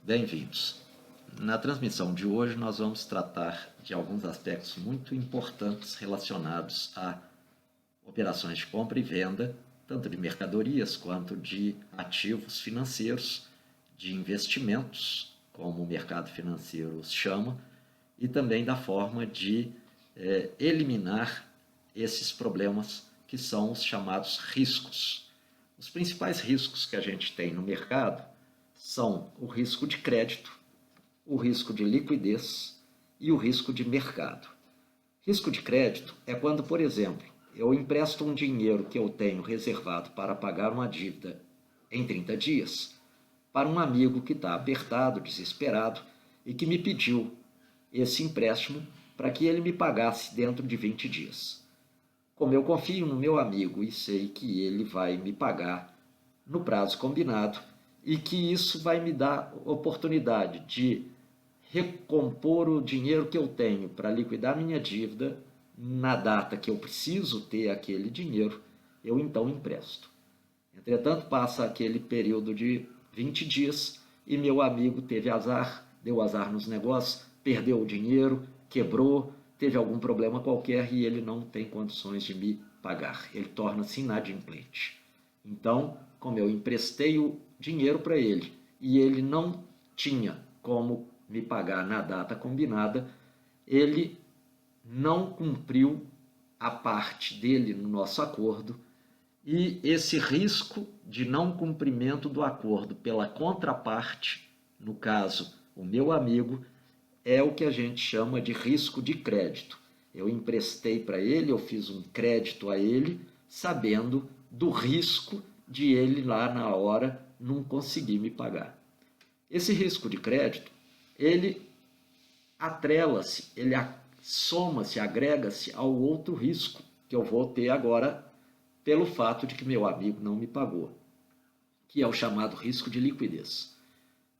Bem-vindos. Na transmissão de hoje nós vamos tratar de alguns aspectos muito importantes relacionados a operações de compra e venda, tanto de mercadorias quanto de ativos financeiros, de investimentos, como o mercado financeiro os chama, e também da forma de eliminar esses problemas que são os chamados riscos. Os principais riscos que a gente tem no mercado são o risco de crédito, o risco de liquidez e o risco de mercado. Risco de crédito é quando, por exemplo, eu empresto um dinheiro que eu tenho reservado para pagar uma dívida em 30 dias para um amigo que está apertado, desesperado e que me pediu esse empréstimo para que ele me pagasse dentro de 20 dias. Como eu confio no meu amigo e sei que ele vai me pagar no prazo combinado e que isso vai me dar oportunidade de recompor o dinheiro que eu tenho para liquidar minha dívida na data que eu preciso ter aquele dinheiro, eu então empresto. Entretanto, passa aquele período de 20 dias e meu amigo teve azar, deu azar nos negócios, perdeu o dinheiro, quebrou, teve algum problema qualquer e ele não tem condições de me pagar. Ele torna-se inadimplente. Então, como eu emprestei o dinheiro para ele e ele não tinha como me pagar na data combinada, ele não cumpriu a parte dele no nosso acordo e esse risco de não cumprimento do acordo pela contraparte, no caso, o meu amigo, é o que a gente chama de risco de crédito. Eu emprestei para ele, eu fiz um crédito a ele, sabendo do risco de ele lá na hora não conseguir me pagar. Esse risco de crédito, ele atrela-se, ele soma-se, agrega-se ao outro risco que eu vou ter agora pelo fato de que meu amigo não me pagou, que é o chamado risco de liquidez.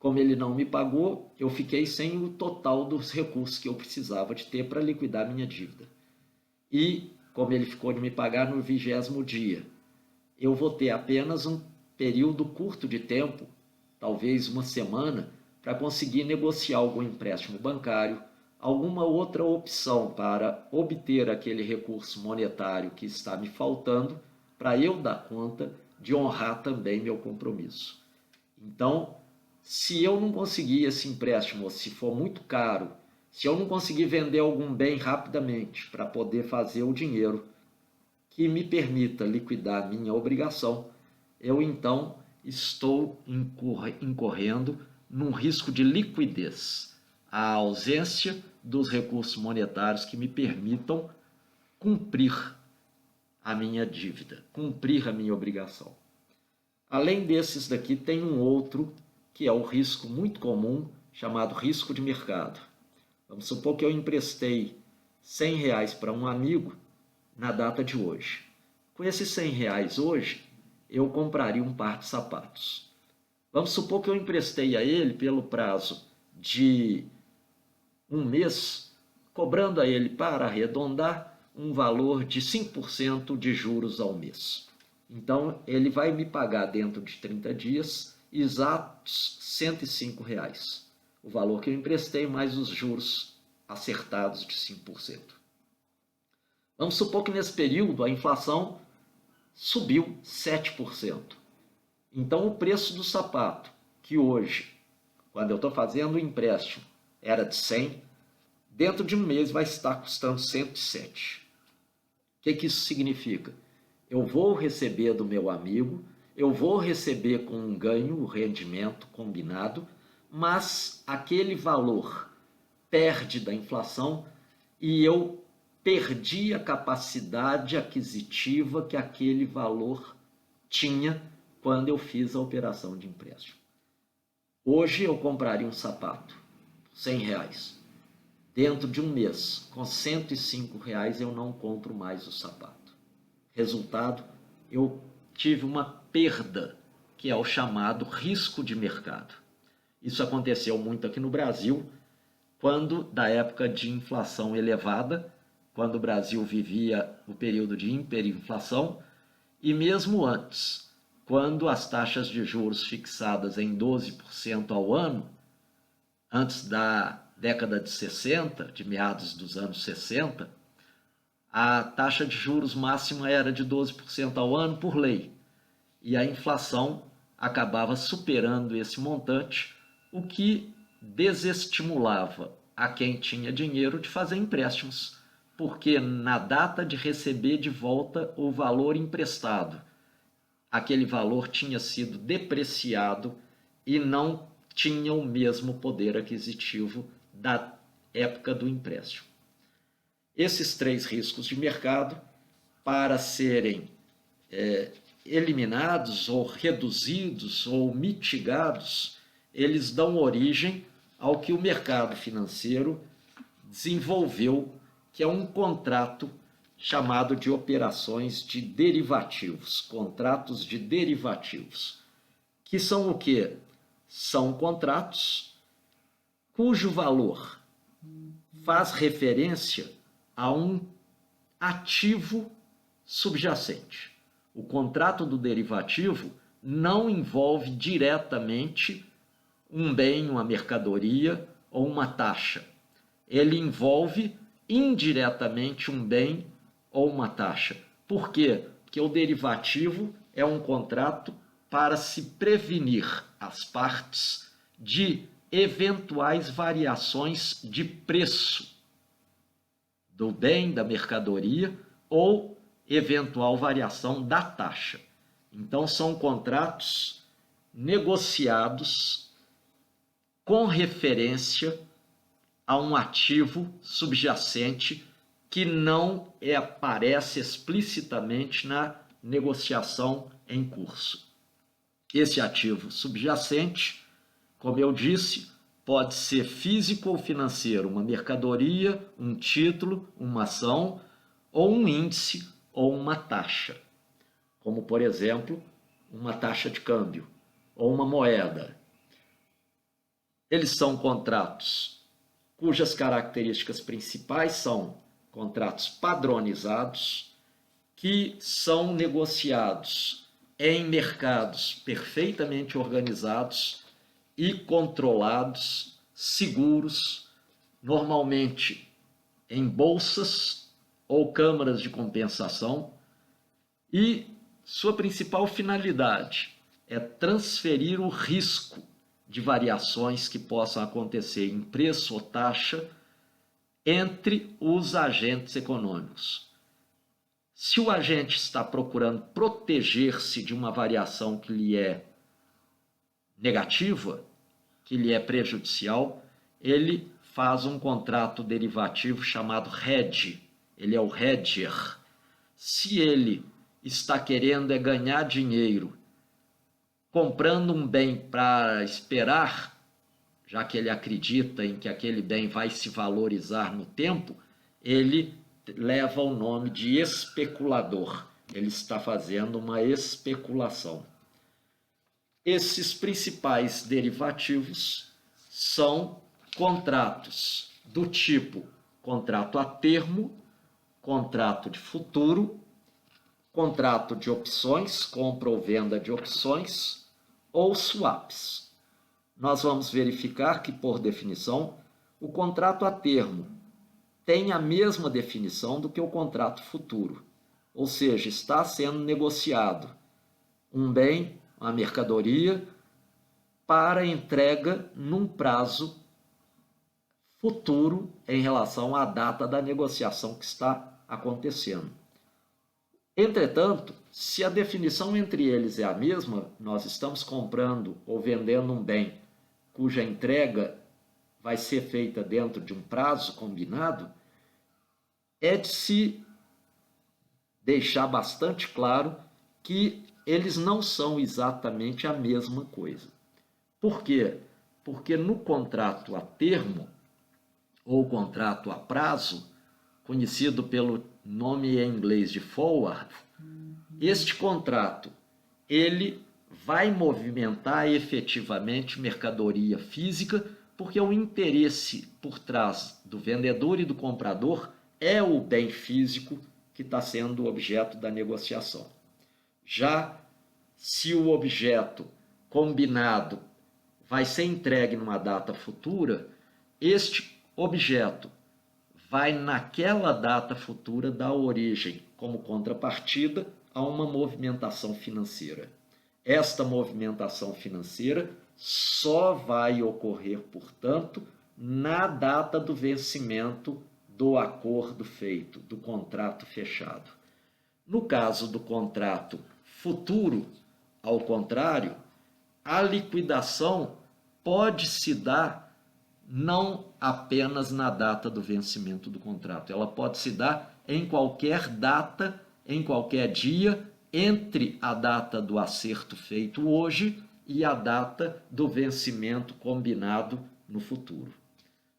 Como ele não me pagou, eu fiquei sem o total dos recursos que eu precisava de ter para liquidar minha dívida. E, como ele ficou de me pagar no 20º dia, eu vou ter apenas um período curto de tempo, talvez uma semana, para conseguir negociar algum empréstimo bancário, alguma outra opção para obter aquele recurso monetário que está me faltando, para eu dar conta de honrar também meu compromisso. Então, se eu não conseguir esse empréstimo, ou se for muito caro, se eu não conseguir vender algum bem rapidamente para poder fazer o dinheiro que me permita liquidar minha obrigação, eu então estou incorrendo num risco de liquidez, a ausência dos recursos monetários que me permitam cumprir a minha dívida, cumprir a minha obrigação. Além desses daqui, tem um outro que é o risco muito comum, chamado risco de mercado. Vamos supor que eu emprestei R$100 para um amigo na data de hoje. Com esses R$100 hoje, eu compraria um par de sapatos. Vamos supor que eu emprestei a ele pelo prazo de um mês, cobrando a ele, para arredondar, um valor de 5% de juros ao mês. Então, ele vai me pagar dentro de 30 dias exatos R$105. O valor que eu emprestei mais os juros acertados de 5%. Vamos supor que nesse período a inflação subiu 7%. Então, o preço do sapato, que hoje, quando eu estou fazendo o empréstimo, era de 100, dentro de um mês vai estar custando 107. O que isso significa? Eu vou receber do meu amigo, eu vou receber com um ganho, o rendimento combinado, mas aquele valor perde da inflação e eu perdi a capacidade aquisitiva que aquele valor tinha quando eu fiz a operação de empréstimo. Hoje eu compraria um sapato, R$100. Dentro de um mês, com R$105 eu não compro mais o sapato. Resultado, eu tive uma perda, que é o chamado risco de mercado. Isso aconteceu muito aqui no Brasil, quando da época de inflação elevada, quando o Brasil vivia o período de hiperinflação, e mesmo antes, quando as taxas de juros fixadas em 12% ao ano antes da década de 60, de meados dos anos 60, a taxa de juros máxima era de 12% ao ano por lei. E a inflação acabava superando esse montante, o que desestimulava a quem tinha dinheiro de fazer empréstimos, porque na data de receber de volta o valor emprestado, aquele valor tinha sido depreciado e não tinha o mesmo poder aquisitivo da época do empréstimo. Esses três riscos de mercado, para serem eliminados ou reduzidos ou mitigados, eles dão origem ao que o mercado financeiro desenvolveu, que é um contrato chamado de operações de derivativos, contratos de derivativos, que são o quê? São contratos cujo valor faz referência a um ativo subjacente. O contrato do derivativo não envolve diretamente um bem, uma mercadoria ou uma taxa. Ele envolve indiretamente um bem ou uma taxa. Por quê? Porque o derivativo é um contrato para se prevenir as partes de eventuais variações de preço do bem, da mercadoria ou eventual variação da taxa. Então, são contratos negociados com referência a um ativo subjacente que não aparece explicitamente na negociação em curso. Esse ativo subjacente, como eu disse, pode ser físico ou financeiro, uma mercadoria, um título, uma ação, ou um índice ou uma taxa, como, por exemplo, uma taxa de câmbio ou uma moeda. Eles são contratos cujas características principais são contratos padronizados, que são negociados em mercados perfeitamente organizados e controlados, seguros, normalmente em bolsas ou câmaras de compensação, e sua principal finalidade é transferir o risco de variações que possam acontecer em preço ou taxa entre os agentes econômicos. Se o agente está procurando proteger-se de uma variação que lhe é negativa, que lhe é prejudicial, ele faz um contrato derivativo chamado hedge. Ele é o hedger. Se ele está querendo ganhar dinheiro comprando um bem para esperar, já que ele acredita em que aquele bem vai se valorizar no tempo, ele leva o nome de especulador. Ele está fazendo uma especulação. Esses principais derivativos são contratos do tipo contrato a termo, contrato de futuro, contrato de opções, compra ou venda de opções, ou swaps. Nós vamos verificar que, por definição, o contrato a termo tem a mesma definição do que o contrato futuro, ou seja, está sendo negociado um bem, uma mercadoria, para entrega num prazo futuro em relação à data da negociação que está acontecendo. Entretanto, se a definição entre eles é a mesma, nós estamos comprando ou vendendo um bem cuja entrega vai ser feita dentro de um prazo combinado, é de se deixar bastante claro que eles não são exatamente a mesma coisa. Por quê? Porque no contrato a termo ou contrato a prazo, conhecido pelo nome em inglês de forward, este contrato ele vai movimentar efetivamente mercadoria física, porque o interesse por trás do vendedor e do comprador é o bem físico que está sendo objeto da negociação. Já se o objeto combinado vai ser entregue numa data futura, este objeto vai naquela data futura dar origem, como contrapartida, a uma movimentação financeira. Esta movimentação financeira só vai ocorrer, portanto, na data do vencimento do acordo feito, do contrato fechado. No caso do contrato futuro, ao contrário, a liquidação pode se dar não apenas na data do vencimento do contrato, ela pode se dar em qualquer data, em qualquer dia, entre a data do acerto feito hoje e a data do vencimento combinado no futuro.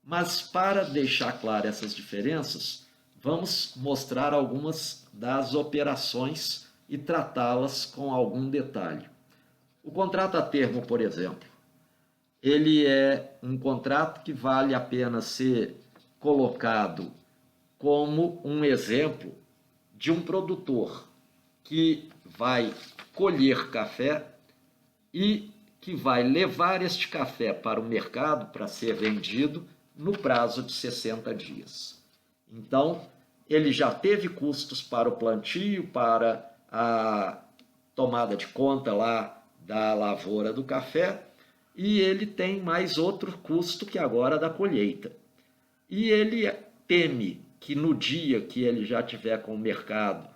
Mas para deixar claras essas diferenças, vamos mostrar algumas das operações e tratá-las com algum detalhe. O contrato a termo, por exemplo, ele é um contrato que vale a pena ser colocado como um exemplo de um produtor que vai colher café e que vai levar este café para o mercado para ser vendido no prazo de 60 dias. Então, ele já teve custos para o plantio, para a tomada de conta lá da lavoura do café, e ele tem mais outro custo que agora da colheita. E ele teme que no dia que ele já tiver com o mercado,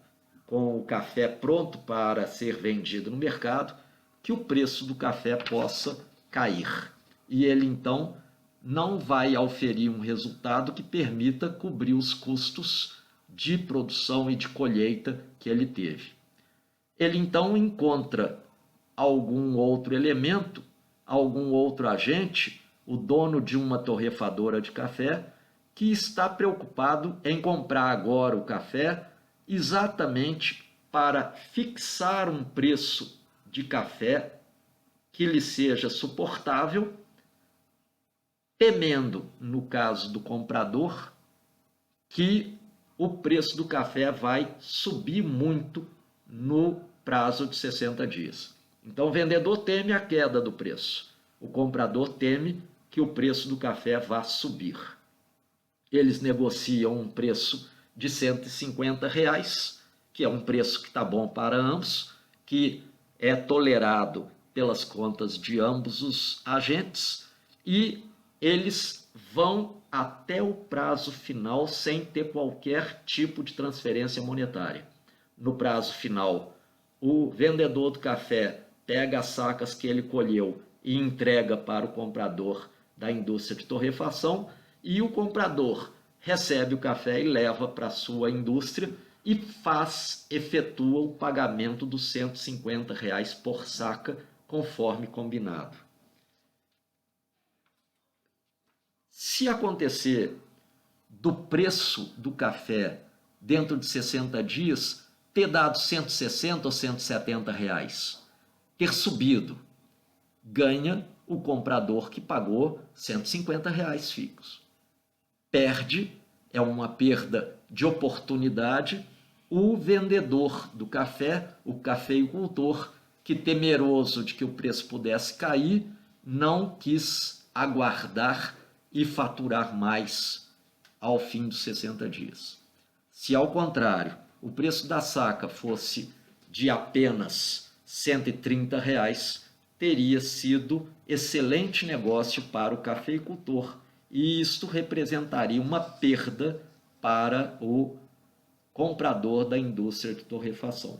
com o café pronto para ser vendido no mercado, que o preço do café possa cair. E ele então não vai auferir um resultado que permita cobrir os custos de produção e de colheita que ele teve. Ele então encontra algum outro elemento, algum outro agente, o dono de uma torrefadora de café, que está preocupado em comprar agora o café exatamente para fixar um preço de café que lhe seja suportável, temendo, no caso do comprador, que o preço do café vai subir muito no prazo de 60 dias. Então o vendedor teme a queda do preço, o comprador teme que o preço do café vá subir. Eles negociam um preço de R$150, que é um preço que está bom para ambos, que é tolerado pelas contas de ambos os agentes, e eles vão até o prazo final sem ter qualquer tipo de transferência monetária. No prazo final, o vendedor do café pega as sacas que ele colheu e entrega para o comprador da indústria de torrefação, e o comprador recebe o café e leva para a sua indústria e efetua o pagamento dos R$150 por saca, conforme combinado. Se acontecer do preço do café dentro de 60 dias ter dado R$160 ou R$170, ter subido, ganha o comprador que pagou R$150 fixos. Perde, é uma perda de oportunidade, o vendedor do café, o cafeicultor, que temeroso de que o preço pudesse cair, não quis aguardar e faturar mais ao fim dos 60 dias. Se, ao contrário, o preço da saca fosse de apenas R$130, teria sido excelente negócio para o cafeicultor, e isto representaria uma perda para o comprador da indústria de torrefação.